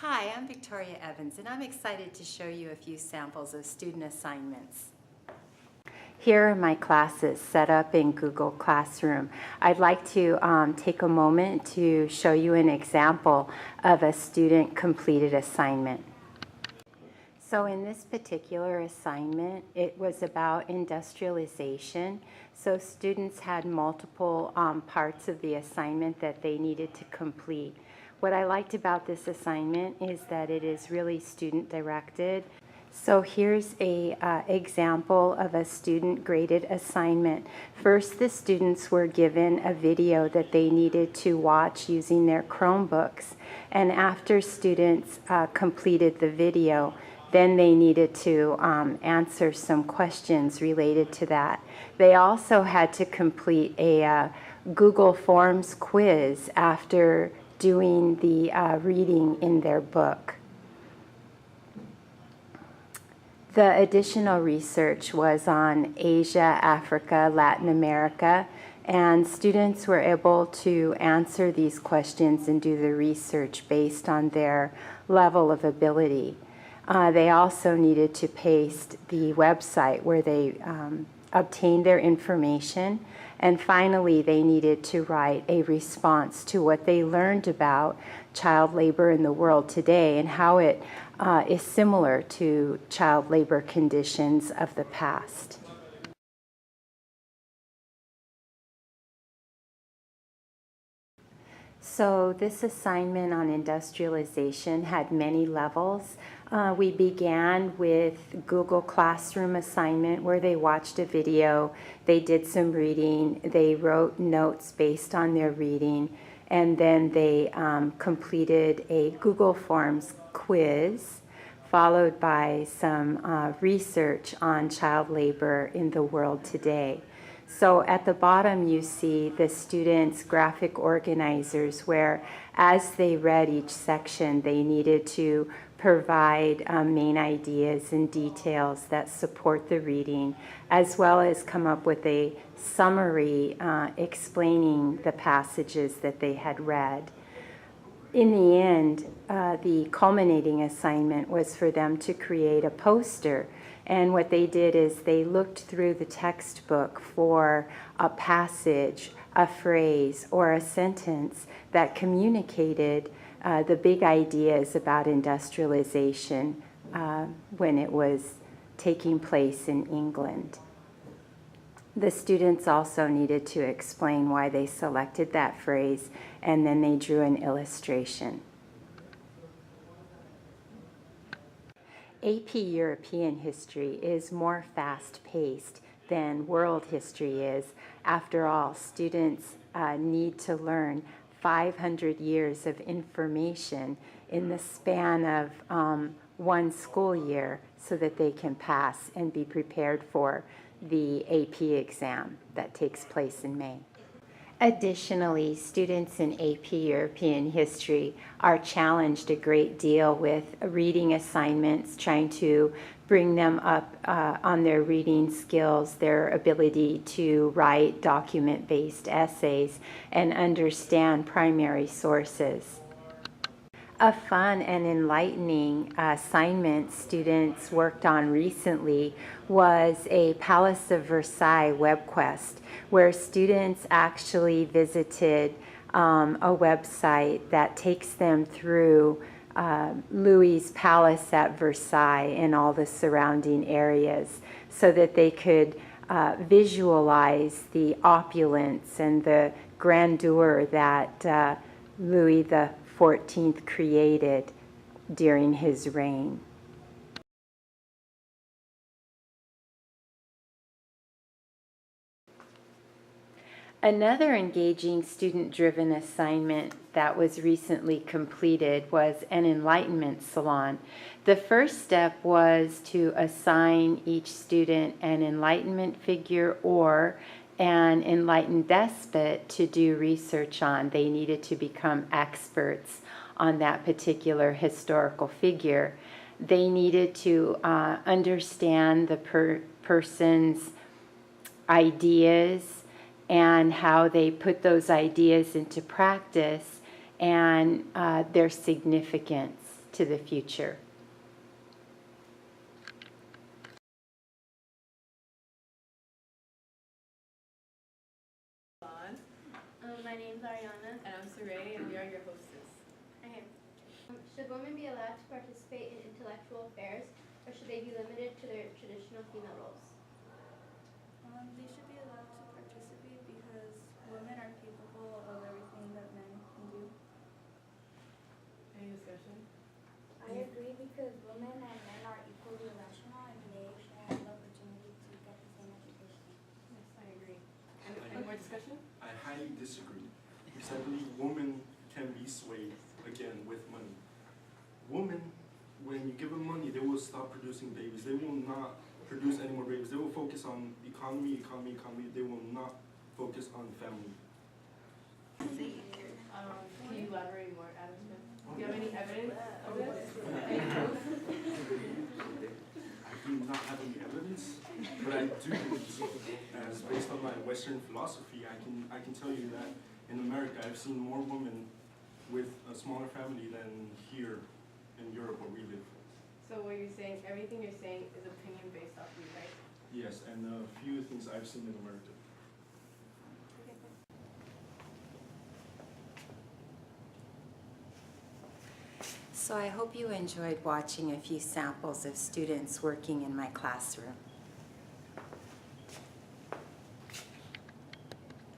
Hi, I'm Victoria Evans, and I'm excited to show you a few samples of student assignments. Here are my classes set up in Google Classroom. I'd like to take a moment to show you an example of a student completed assignment. So in this particular assignment, it was about industrialization. So students had multiple parts of the assignment that they needed to complete. What I liked about this assignment is that it is really student directed. So here's a example of a student graded assignment. First, the students were given a video that they needed to watch using their Chromebooks. And after students completed the video, then they needed to answer some questions related to that. They also had to complete a Google Forms quiz after doing the reading in their book. The additional research was on Asia, Africa, Latin America, and students were able to answer these questions and do the research based on their level of ability. They also needed to paste the website where they obtained their information. And finally, they needed to write a response to what they learned about child labor in the world today and how it is similar to child labor conditions of the past. So this assignment on industrialization had many levels. We began with Google Classroom assignment where they watched a video, they did some reading, they wrote notes based on their reading, and then they completed a Google Forms quiz, followed by some research on child labor in the world today. So at the bottom you see the students' graphic organizers where as they read each section they needed to provide main ideas and details that support the reading, as well as come up with a summary explaining the passages that they had read. In the end, the culminating assignment was for them to create a poster. And what they did is they looked through the textbook for a passage, a phrase, or a sentence that communicated the big ideas about industrialization when it was taking place in England. The students also needed to explain why they selected that phrase, and then they drew an illustration. AP European history is more fast-paced than world history is. After all, students need to learn 500 years of information in the span of one school year so that they can pass and be prepared for the AP exam that takes place in May. Additionally, students in AP European history are challenged a great deal with reading assignments, trying to bring them up on their reading skills, their ability to write document-based essays, and understand primary sources. A fun and enlightening assignment students worked on recently was a Palace of Versailles web quest, where students actually visited a website that takes them through Louis's palace at Versailles and all the surrounding areas so that they could visualize the opulence and the grandeur that Louis XIV created during his reign. Another engaging student-driven assignment that was recently completed was an enlightenment salon. The first step was to assign each student an enlightenment figure or an enlightened despot to do research on. They needed to become experts on that particular historical figure. They needed to understand the person's ideas and how they put those ideas into practice and their significance. to the future. My name's Ariana. And I'm Saray, and we are your hostess. Okay. Should women be allowed to participate in intellectual affairs, or should they be limited to their traditional female roles? They should be allowed to participate because women are capable of everything that men can do. Any discussion? I agree because women and men are equally rational and they should have the opportunity to get the same education. Yes, I agree. Any more discussion? I highly disagree because I believe women can be swayed again with money. Women, when you give them money, they will stop producing babies. They will not produce any more babies. They will focus on economy. They will not focus on family. Can you elaborate more, Adam Smith? Do you have any evidence of this? Any proof? I do not have any evidence, but I do believe, as based on my Western philosophy, I can tell you that in America, I've seen more women with a smaller family than here in Europe where we live. So what you're saying, everything you're saying is opinion based off you, right? Yes, and a few things I've seen in America. So I hope you enjoyed watching a few samples of students working in my classroom.